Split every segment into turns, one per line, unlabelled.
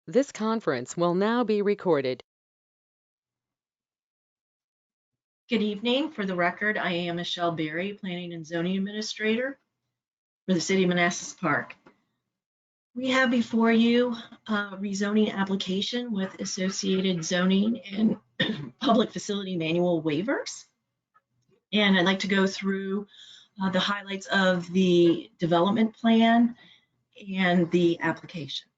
This conference will now be recorded.
Good evening. For the record, I am Michelle Berry, Planning and Zoning Administrator for the City of Manassas Park. We have before you a rezoning application with associated zoning and public facility manual waivers. And I'd like to go through the highlights of the development plan and the application.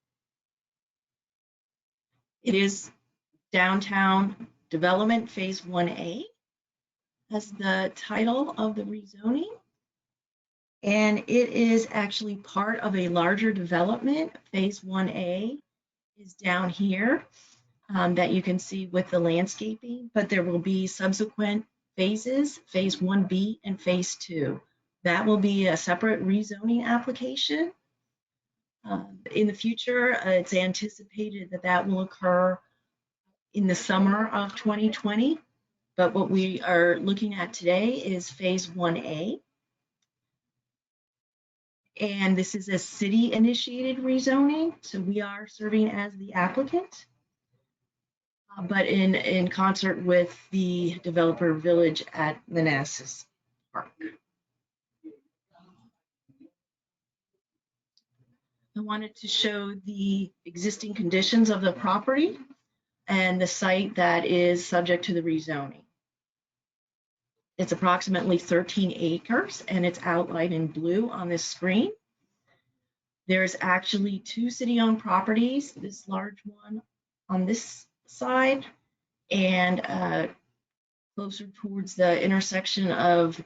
It is Downtown Development Phase 1A as the title of the rezoning. And it is actually part of a larger development. Phase 1A is down here that you can see with the landscaping, but there will be subsequent phases, Phase 1B and Phase 2. That will be a separate rezoning application. In the future, it's anticipated that that will occur in the summer of 2020. But what we are looking at today is Phase 1A. And this is a city-initiated rezoning, so we are serving as the applicant, but in concert with the developer village at Manassas Park. I wanted to show the existing conditions of the property and the site that is subject to the rezoning. It's approximately 13 acres and it's outlined in blue on this screen. There's actually two city-owned properties, this large one on this side and closer towards the intersection of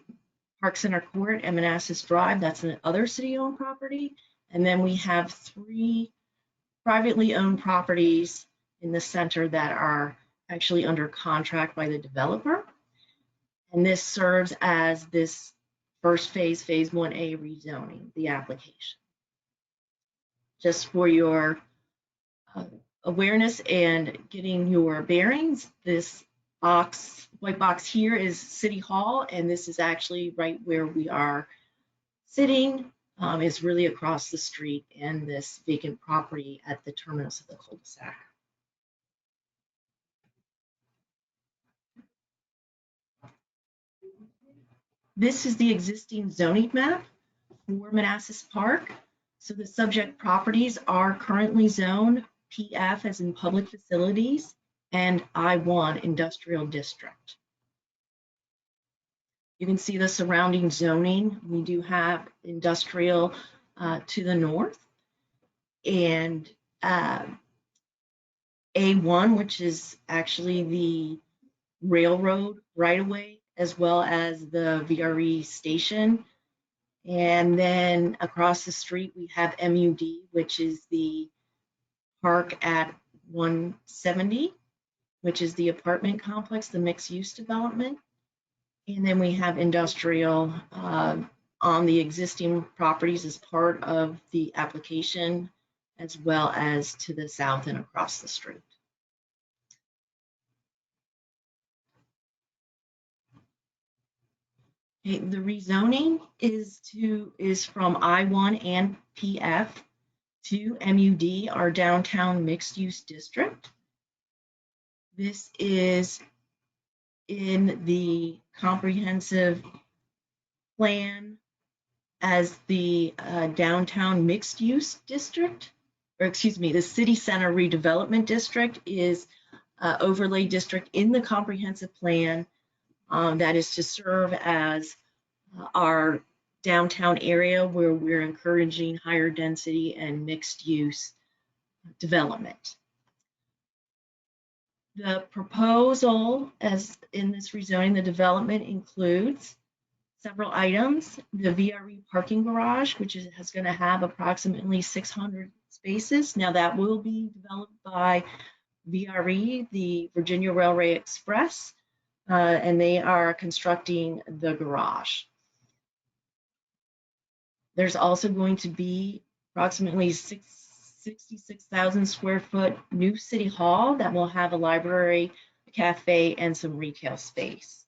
Park Center Court and Manassas Drive. That's another city-owned property. And then we have three privately owned properties in the center that are actually under contract by the developer. And this serves as this first phase, Phase 1A rezoning, the application. Just for your awareness and getting your bearings, this white box here is City Hall, and this is actually right where we are sitting. Is really across the street and this vacant property at the terminus of the cul-de-sac. This is the existing zoning map for Manassas Park. So the subject properties are currently zoned PF as in public facilities and I1 industrial district. You can see the surrounding zoning. We do have industrial to the north and A1, which is actually the railroad right-of-way, as well as the VRE station. And then across the street, we have MUD, which is the park at 170, which is the apartment complex, the mixed-use development. And then we have industrial on the existing properties as part of the application, as well as to the south and across the street. Okay, the rezoning is from I1 and PF to MUD, our downtown mixed-use district. This is in the comprehensive plan as the downtown mixed-use district, or excuse me, the city center redevelopment district is overlay district in the comprehensive plan that is to serve as our downtown area where we're encouraging higher density and mixed use development. The proposal as in this rezoning, the development includes several items. The VRE parking garage, which is going to have approximately 600 spaces. Now that will be developed by VRE, the Virginia Railway Express, and they are constructing the garage. There's also going to be approximately 66,000 square foot new city hall that will have a library, a cafe, and some retail space.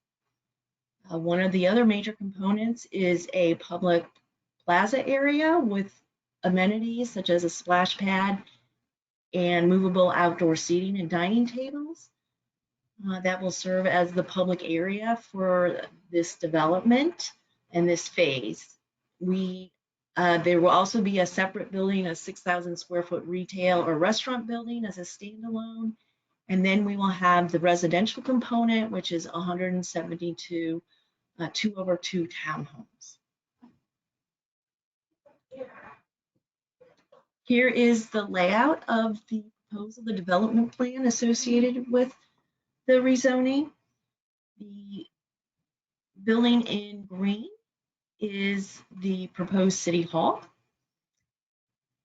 One of the other major components is a public plaza area with amenities such as a splash pad and movable outdoor seating and dining tables. That will serve as the public area for this development and this phase. There will also be a separate building, a 6,000 square foot retail or restaurant building as a standalone. And then we will have the residential component, which is 172 2/2 townhomes. Here is the layout of the proposal, the development plan associated with the rezoning. The building in green is the proposed city hall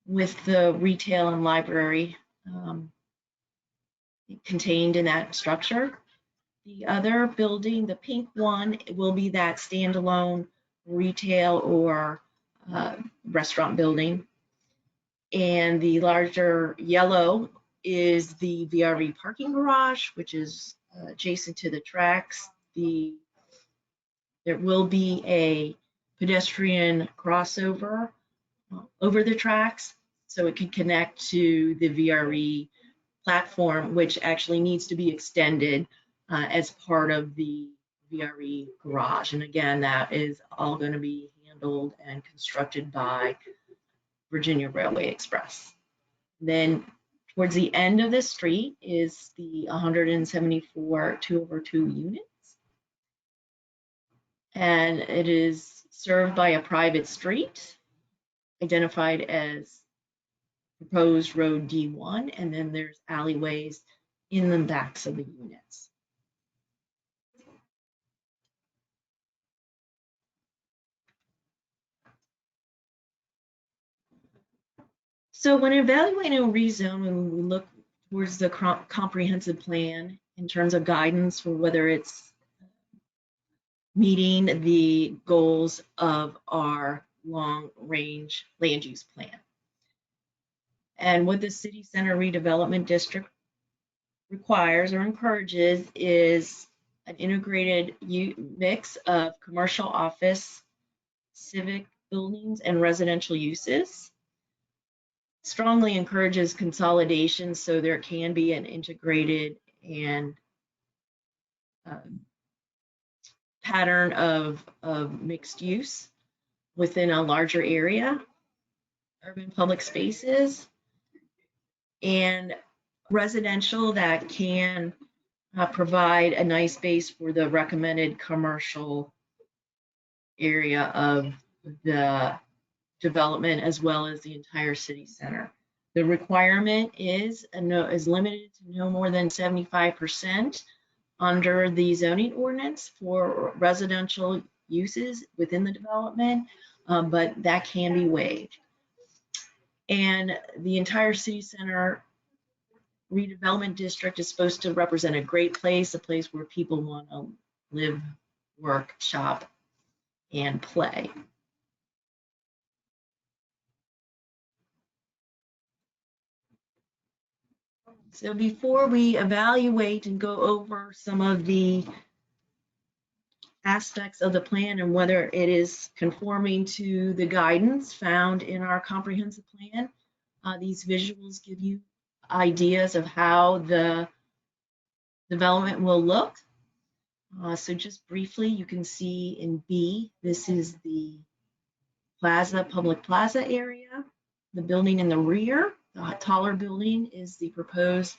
with the retail and library contained in that structure. The other building, the pink one, will be that standalone retail or restaurant building. And the larger yellow is the VRV parking garage, which is adjacent to the tracks. There will be a pedestrian crossover over the tracks, so it can connect to the VRE platform, which actually needs to be extended as part of the VRE garage. And again, that is all going to be handled and constructed by Virginia Railway Express. Then towards the end of the street is the 174 2/2 units. And it is served by a private street identified as proposed road D1, and then there's alleyways in the backs of the units. So when evaluating a rezone, when we look towards the comprehensive plan in terms of guidance for whether it's meeting the goals of our long-range land use plan. And what the city center redevelopment district requires or encourages is an integrated mix of commercial, office, civic buildings, and residential uses. Strongly encourages consolidation so there can be an integrated and pattern of mixed use within a larger area, urban public spaces, and residential that can provide a nice base for the recommended commercial area of the development as well as the entire city center. The requirement is limited to no more than 75% under the zoning ordinance for residential uses within the development, but that can be waived. And the entire city center redevelopment district is supposed to represent a great place, a place where people want to live, work, shop, and play. So before we evaluate and go over some of the aspects of the plan and whether it is conforming to the guidance found in our comprehensive plan, these visuals give you ideas of how the development will look. So just briefly, you can see in B, this is the plaza, public plaza area. The building in the rear, the taller building, is the proposed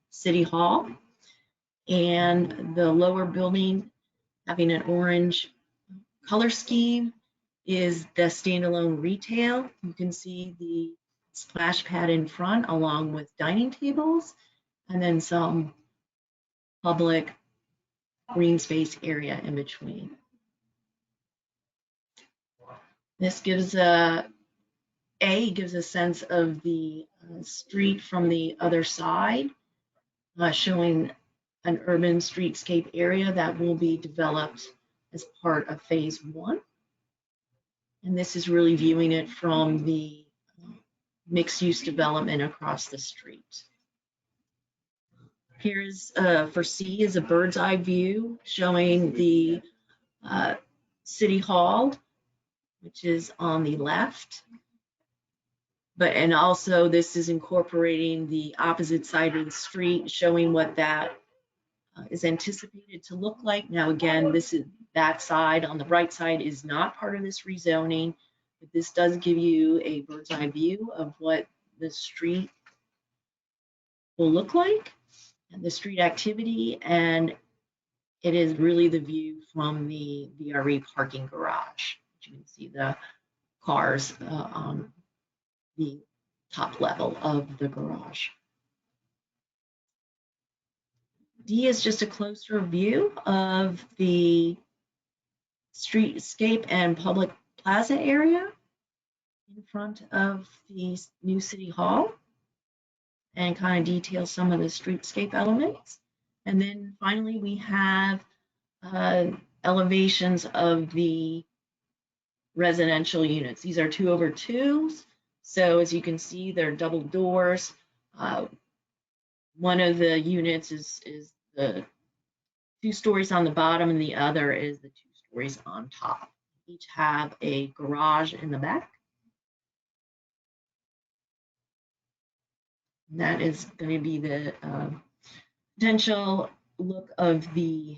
city hall. And the lower building, having an orange color scheme, is the standalone retail. You can see the splash pad in front along with dining tables, and then some public green space area in between. This gives gives a sense of the street from the other side, showing an urban streetscape area that will be developed as part of phase 1. And this is really viewing it from the mixed-use development across the street. Here's for C is a bird's eye view showing the city hall, which is on the left. and also this is incorporating the opposite side of the street, showing what that is anticipated to look like. Now, again, this is that side on the right side is not part of this rezoning, but this does give you a bird's eye view of what the street will look like and the street activity. And it is really the view from the VRE parking garage. You can see the cars on the top level of the garage. D is just a closer view of the streetscape and public plaza area in front of the new city hall, and kind of details some of the streetscape elements. And then finally, we have elevations of the residential units. These are 2/2s. So as you can see, they're double doors. One of the units is the 2 stories on the bottom, and the other is the 2 stories on top. Each have a garage in the back. And that is going to be the potential look of the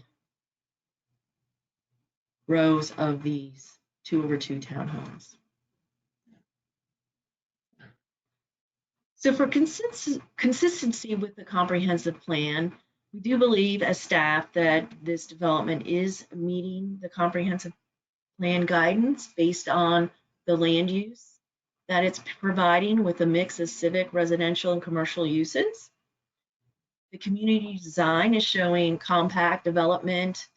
rows of these 2/2 townhomes. So for consistency with the comprehensive plan, we do believe as staff that this development is meeting the comprehensive plan guidance based on the land use that it's providing with a mix of civic, residential, and commercial uses. The community design is showing compact development,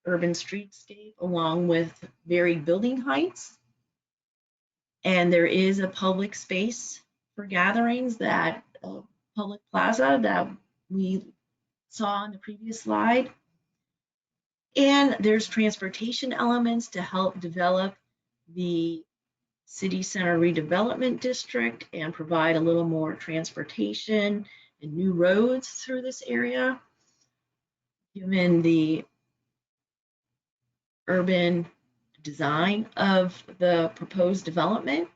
urban streetscape, along with varied building heights. And there is a public space for gatherings, that public plaza that we saw in the previous slide. And there's transportation elements to help develop the city center redevelopment district and provide a little more transportation and new roads through this area, given the urban design of the proposed development.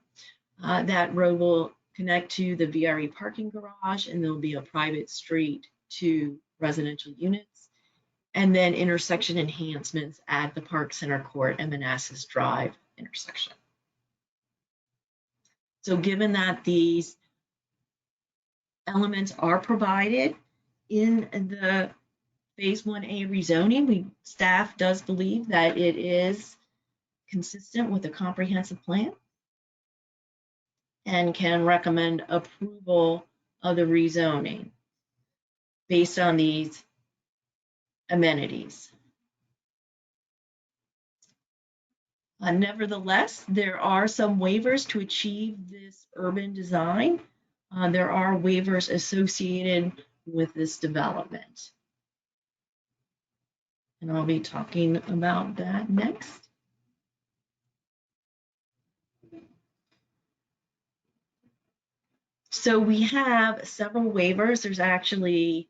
That road will connect to the VRE parking garage, and there'll be a private street to residential units, and then intersection enhancements at the Park Center Court and Manassas Drive intersection. So given that these elements are provided in the Phase 1A rezoning, staff does believe that it is consistent with the comprehensive plan and can recommend approval of the rezoning based on these amenities. Nevertheless, there are some waivers to achieve this urban design. There are waivers associated with this development. And I'll be talking about that next. So we have several waivers. There's actually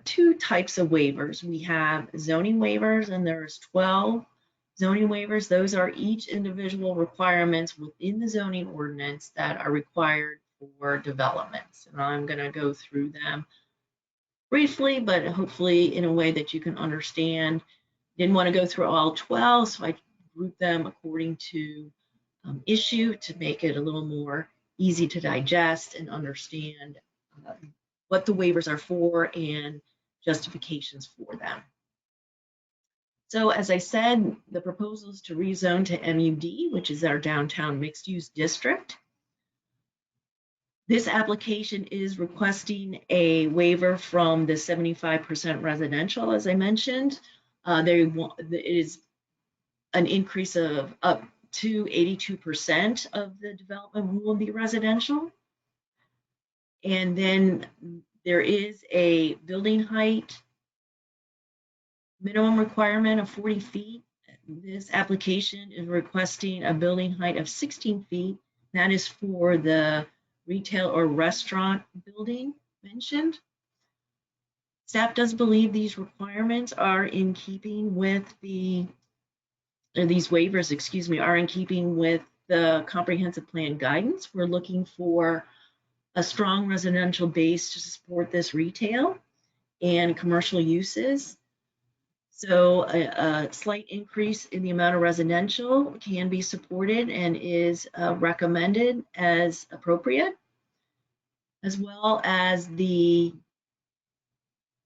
2 types of waivers. We have zoning waivers, and there's 12 zoning waivers. Those are each individual requirements within the zoning ordinance that are required for developments. And I'm going to go through them briefly, but hopefully in a way that you can understand. Didn't want to go through all 12, so I grouped them according to issue to make it a little more easy to digest and understand what the waivers are for and justifications for them. So as I said, the proposal is to rezone to MUD, which is our downtown mixed-use district. This application is requesting a waiver from the 75% residential, as I mentioned. It is an increase of up to 82% of the development will be residential. And then there is a building height minimum requirement of 40 feet. This application is requesting a building height of 16 feet. That is for the retail or restaurant building mentioned. Staff does believe these requirements are in keeping with these waivers, are in keeping with the comprehensive plan guidance, we're looking for a strong residential base to support this retail and commercial uses. So a slight increase in the amount of residential can be supported and is recommended as appropriate, as well as the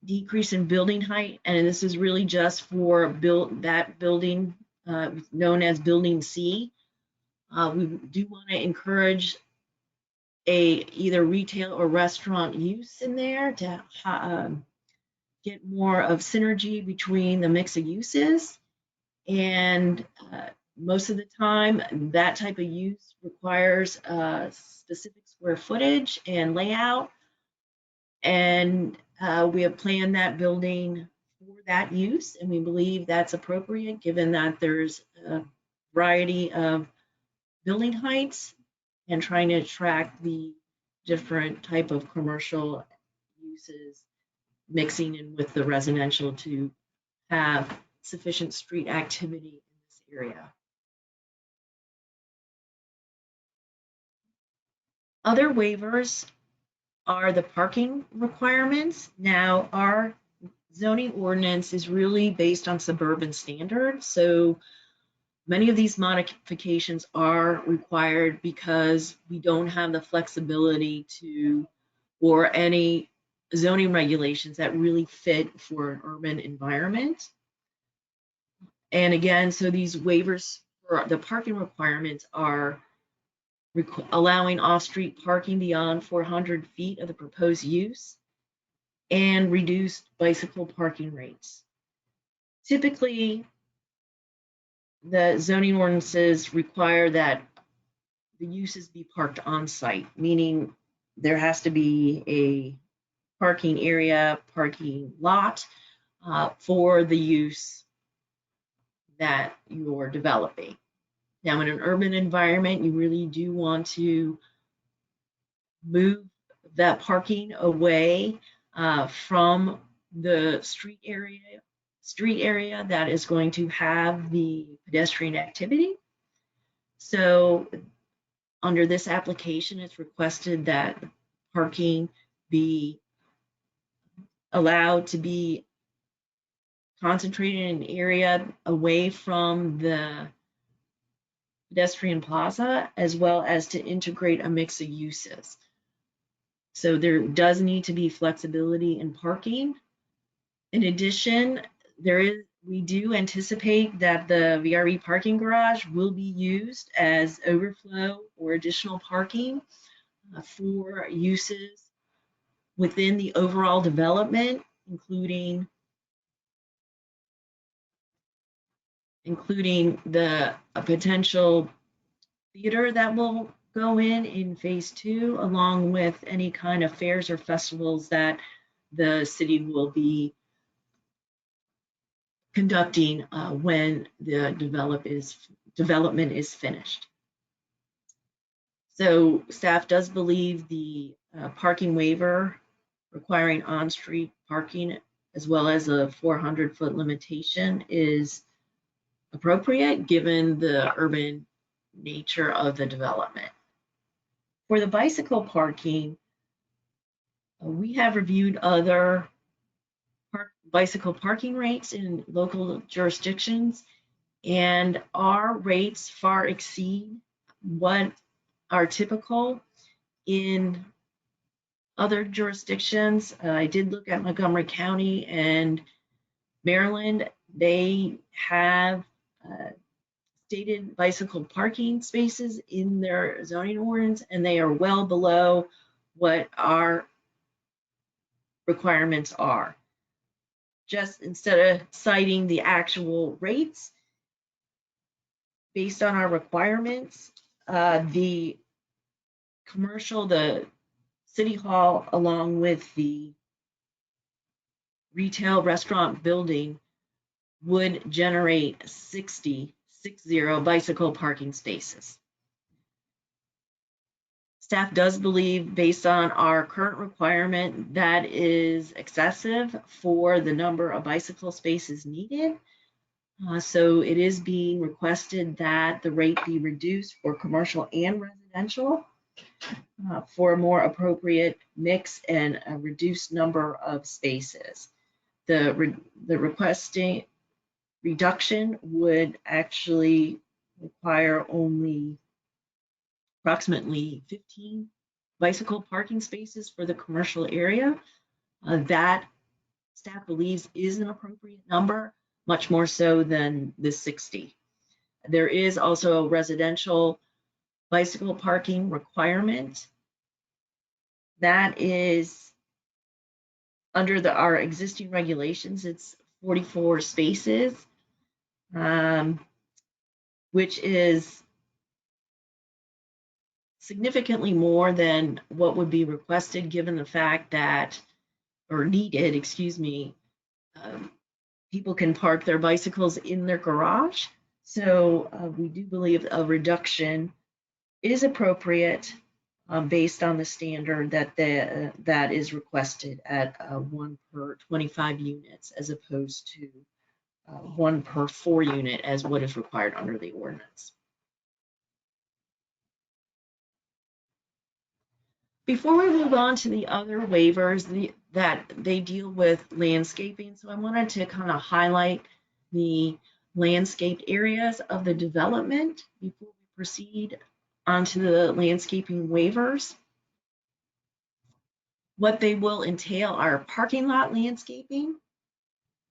decrease in building height. And this is really just for that building known as Building C. We do want to encourage either retail or restaurant use in there to get more of synergy between the mix of uses. And most of the time, that type of use requires specific square footage and layout. And we have planned that building for that use, and we believe that's appropriate given that there's a variety of building heights and trying to attract the different type of commercial uses mixing in with the residential to have sufficient street activity in this area. Other waivers are the parking requirements. Now, our zoning ordinance is really based on suburban standards. So many of these modifications are required because we don't have the flexibility to, or any zoning regulations that really fit for an urban environment. And again, so these waivers for the parking requirements are allowing off-street parking beyond 400 feet of the proposed use and reduced bicycle parking rates. Typically, the zoning ordinances require that the uses be parked on site, meaning there has to be a parking area, parking lot for the use that you're developing. Now, in an urban environment, you really do want to move that parking away from the street area that is going to have the pedestrian activity. So under this application, it's requested that parking be allowed to be concentrated in an area away from the pedestrian plaza, as well as to integrate a mix of uses. So there does need to be flexibility in parking. In addition, we do anticipate that the VRE parking garage will be used as overflow or additional parking for uses within the overall development, including the potential theater that will go in phase 2, along with any kind of fairs or festivals that the city will be conducting when the development is finished. So staff does believe the parking waiver requiring on-street parking as well as a 400-foot limitation is appropriate given the urban nature of the development. For the bicycle parking, we have reviewed other bicycle parking rates in local jurisdictions, and our rates far exceed what are typical in other jurisdictions. I did look at Montgomery County and Maryland. They have stated bicycle parking spaces in their zoning ordinance, and they are well below what our requirements are. Just instead of citing the actual rates based on our requirements, the city hall, along with the retail restaurant building, would generate 60 bicycle parking spaces. Staff does believe, based on our current requirement, that is excessive for the number of bicycle spaces needed. So it is being requested that the rate be reduced for commercial and residential for a more appropriate mix and a reduced number of spaces. The requesting reduction would actually require only approximately 15 bicycle parking spaces for the commercial area. That staff believes is an appropriate number, much more so than the 60. There is also a residential bicycle parking requirement. That is under our existing regulations, it's 44 spaces, which is significantly more than what would be requested given the fact that, or needed, excuse me, people can park their bicycles in their garage. So we do believe a reduction is appropriate based on the standard that is requested at 1 per 25 units as opposed to 1 per 4 unit as what is required under the ordinance. Before we move on to the other waivers that they deal with landscaping, so I wanted to kind of highlight the landscaped areas of the development before we proceed onto the landscaping waivers. What they will entail are parking lot landscaping,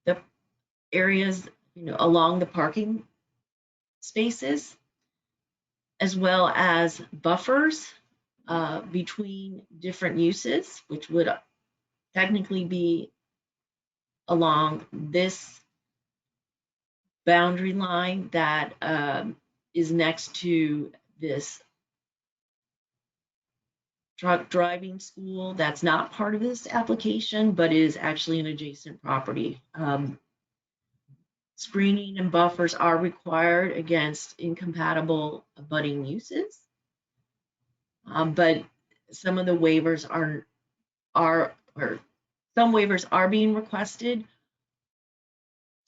the areas along the parking spaces, as well as buffers between different uses, which would technically be along this boundary line that is next to this truck driving school. That's not part of this application, but is actually an adjacent property. Screening and buffers are required against incompatible abutting uses. But some of the waivers some waivers are being requested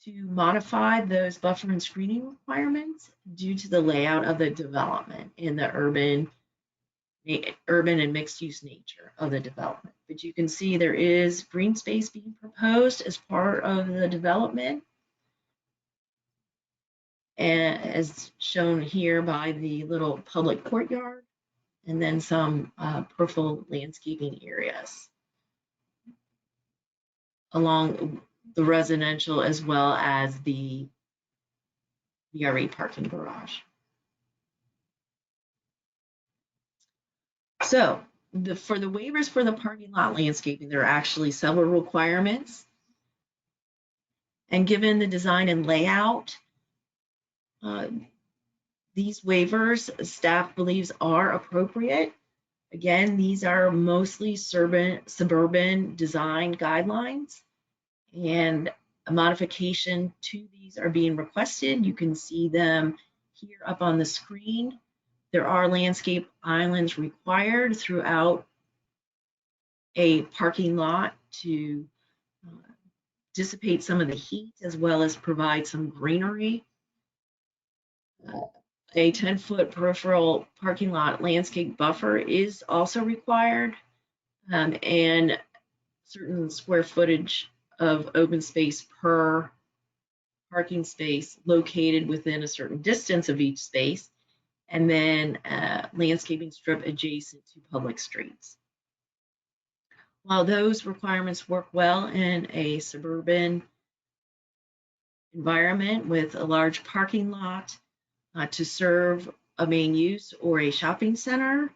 to modify those buffer and screening requirements due to the layout of the development in the urban and mixed use nature of the development. But you can see there is green space being proposed as part of the development, and as shown here by the little public courtyard, and then some peripheral landscaping areas along the residential as well as the VRE parking garage. So for the waivers for the parking lot landscaping, there are actually several requirements. And given the design and layout, these waivers staff believes are appropriate. Again, these are mostly suburban design guidelines, and a modification to these are being requested. You can see them here up on the screen. There are landscape islands required throughout a parking lot to dissipate some of the heat as well as provide some greenery. A 10-foot peripheral parking lot landscape buffer is also required, and certain square footage of open space per parking space located within a certain distance of each space, and then landscaping strip adjacent to public streets. While those requirements work well in a suburban environment with a large parking lot to serve a main use or a shopping center,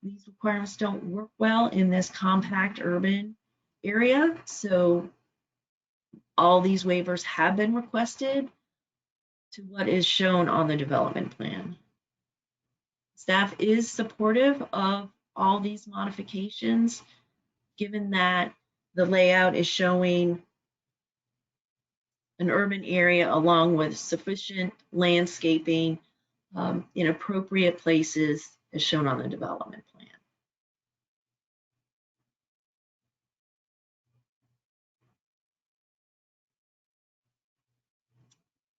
these requirements don't work well in this compact urban area. So all these waivers have been requested to what is shown on the development plan. Staff is supportive of all these modifications, given that the layout is showing an urban area along with sufficient landscaping in appropriate places as shown on the development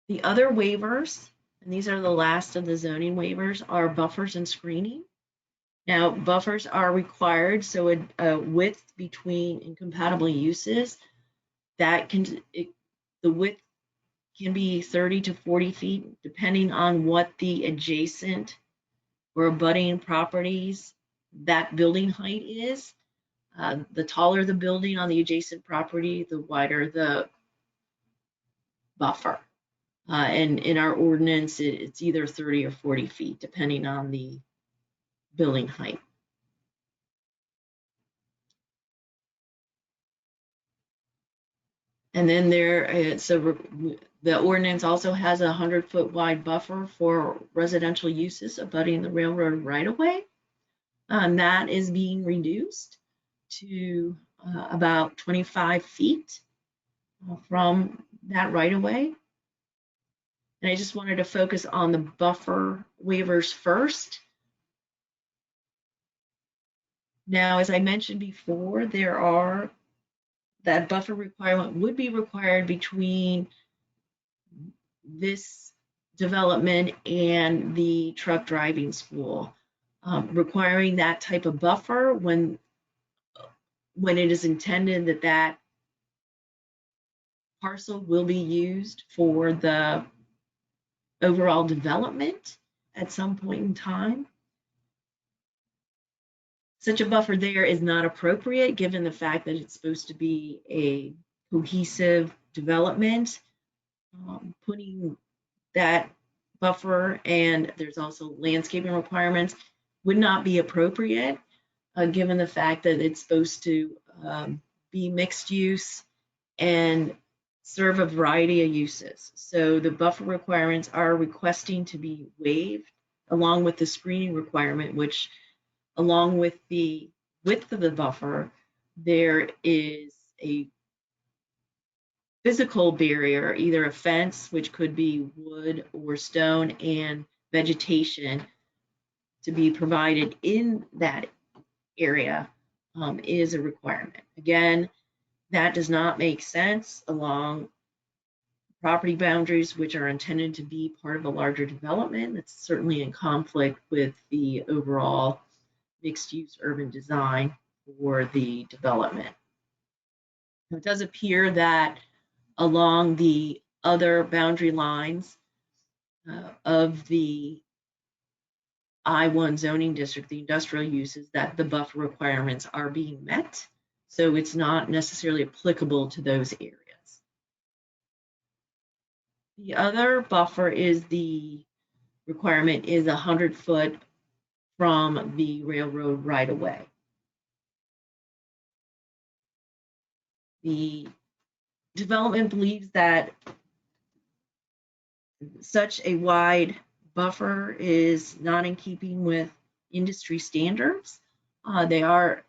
plan. The other waivers, and these are the last of the zoning waivers, are buffers and screening. Now, buffers are required, so a width between incompatible uses, the width can be 30 to 40 feet, depending on what the adjacent or abutting properties that building height is. The taller the building on the adjacent property, the wider the buffer. And in our ordinance, it's either 30 or 40 feet, depending on the building height. And then the ordinance also has a 100-foot wide buffer for residential uses abutting the railroad right-of-way. And that is being reduced to about 25 feet from that right-of-way. And I just wanted to focus on the buffer waivers first. Now, as I mentioned before, that buffer requirement would be required between this development and the truck driving school, requiring that type of buffer when it is intended that that parcel will be used for the overall development at some point in time. Such a buffer there is not appropriate given the fact that it's supposed to be a cohesive development. Putting that buffer, and there's also landscaping requirements, would not be appropriate given the fact that it's supposed to be mixed use and serve a variety of uses. So the buffer requirements are requesting to be waived along with the screening requirement, which along with the width of the buffer, there is a physical barrier, either a fence, which could be wood or stone, and vegetation to be provided in that area is a requirement. Again, that does not make sense along property boundaries, which are intended to be part of a larger development. It's certainly in conflict with the overall mixed-use urban design for the development. It does appear that along the other boundary lines of the I-1 zoning district, the industrial uses, that the buffer requirements are being met. So it's not necessarily applicable to those areas. The other buffer is the requirement is 100 foot from the railroad right-of-way. The development believes that such a wide buffer is not in keeping with industry standards. They are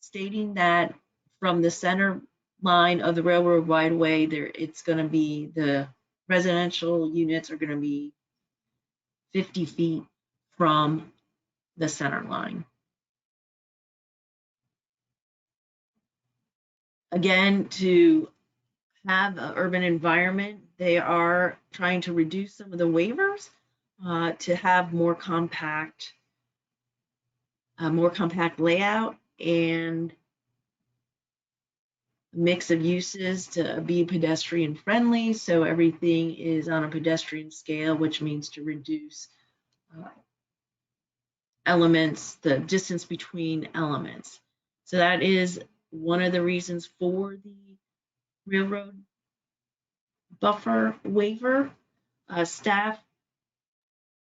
stating that from the center line of the railroad right-of-way, it's going to be the residential units are going to be 50 feet from the center line. Again, to have an urban environment, they are trying to reduce some of the waivers to have more compact layout and mix of uses to be pedestrian friendly. So everything is on a pedestrian scale, which means to reduce elements, the distance between elements. So that is one of the reasons for the railroad buffer waiver. Staff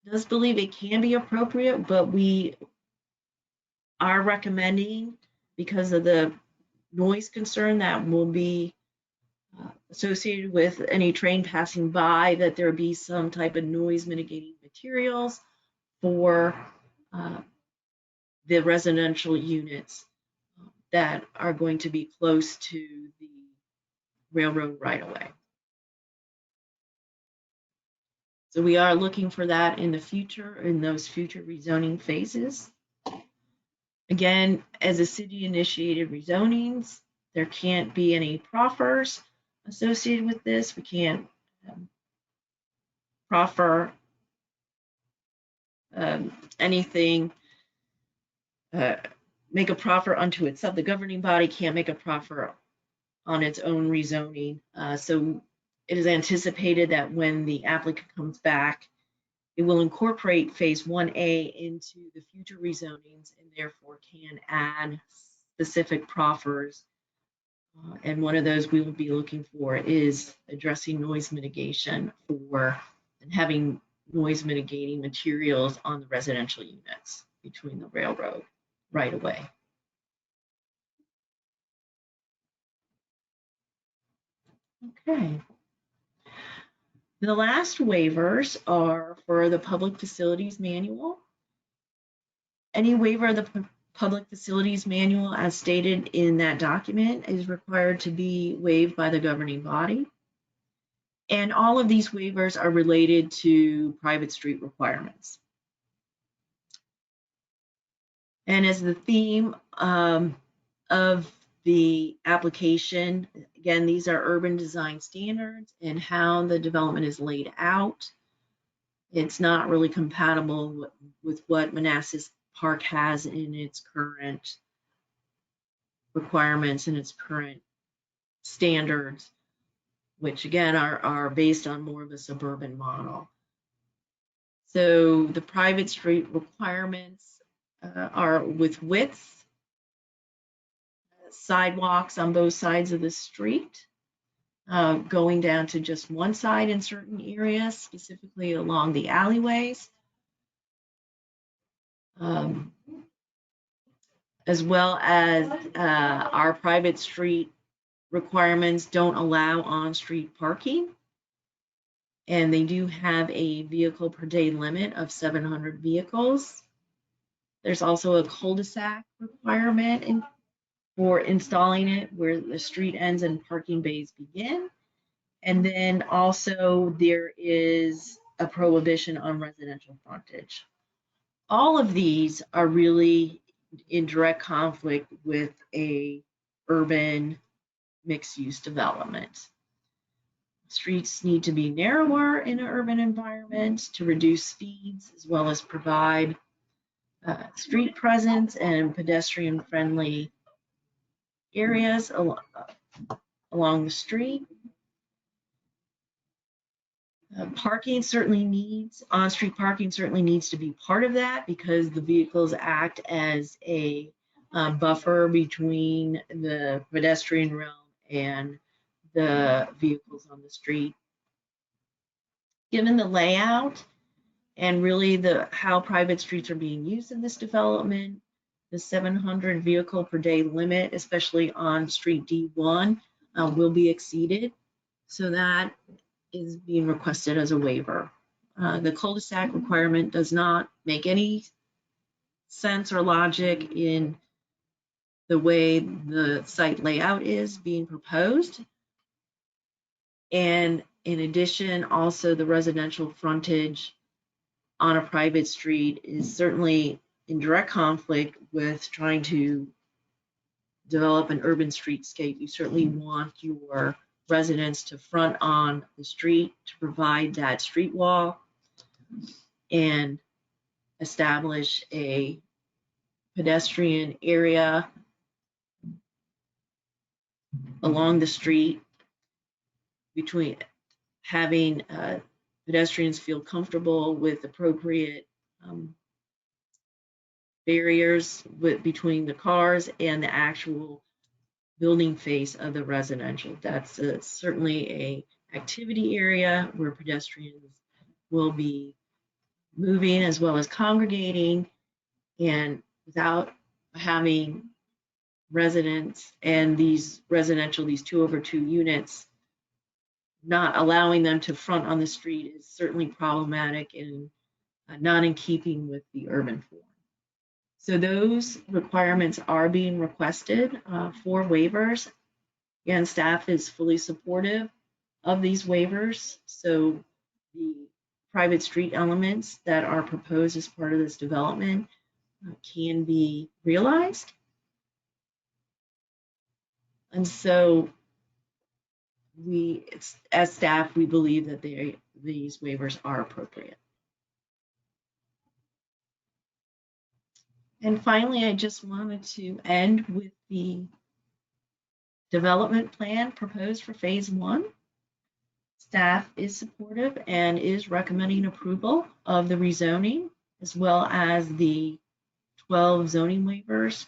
does believe it can be appropriate, but we are recommending, because of the noise concern that will be associated with any train passing by, that there be some type of noise mitigating materials for the residential units that are going to be close to the railroad right-of-way. So we are looking for that in the future, in those future rezoning phases. Again, as a city-initiated rezonings, there can't be any proffers associated with this. We can't proffer anything, make a proffer unto itself. The governing body can't make a proffer on its own rezoning. So it is anticipated that when the applicant comes back, it will incorporate phase 1A into the future rezonings and therefore can add specific proffers. And one of those we will be looking for is addressing noise mitigation and having noise mitigating materials on the residential units between the railroad right away. Okay. The last waivers are for the public facilities manual. Any waiver of the public facilities manual as stated in that document is required to be waived by the governing body. And all of these waivers are related to private street requirements. And as the theme of the application, again, these are urban design standards and how the development is laid out. It's not really compatible with what Manassas Park has in its current requirements and its current standards, which again are based on more of a suburban model. So the private street requirements are with width, sidewalks on both sides of the street, going down to just one side in certain areas, specifically along the alleyways, as well as our private street requirements don't allow on-street parking. And they do have a vehicle per day limit of 700 vehicles. There's also a cul-de-sac requirement for installing it where the street ends and parking bays begin. And then also there is a prohibition on residential frontage. All of these are really in direct conflict with a urban mixed-use development. Streets need to be narrower in an urban environment to reduce speeds, as well as provide street presence and pedestrian-friendly areas along the street. On-street parking certainly needs to be part of that because the vehicles act as a buffer between the pedestrian realm and the vehicles on the street. Given the layout and really how private streets are being used in this development, the 700 vehicle per day limit, especially on Street D1, will be exceeded. So that is being requested as a waiver. The cul-de-sac requirement does not make any sense or logic in the way the site layout is being proposed. And in addition, also the residential frontage on a private street is certainly in direct conflict with trying to develop an urban streetscape. You certainly want your residents to front on the street to provide that street wall and establish a pedestrian area along the street between having pedestrians feel comfortable with appropriate barriers between the cars and the actual building face of the residential. That's certainly a activity area where pedestrians will be moving as well as congregating, and without having residents and these 2/2 units, not allowing them to front on the street is certainly problematic and not in keeping with the urban form. So those requirements are being requested for waivers. Again, staff is fully supportive of these waivers. So the private street elements that are proposed as part of this development can be realized. And so as staff, we believe that these waivers are appropriate. And finally, I just wanted to end with the development plan proposed for phase 1. Staff is supportive and is recommending approval of the rezoning as well as the 12 zoning waivers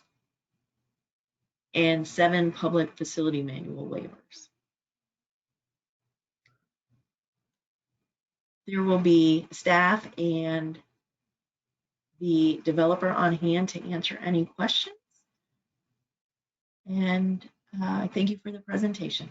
and 7 public facility manual waivers. There will be staff and the developer on hand to answer any questions. And I thank you for the presentation.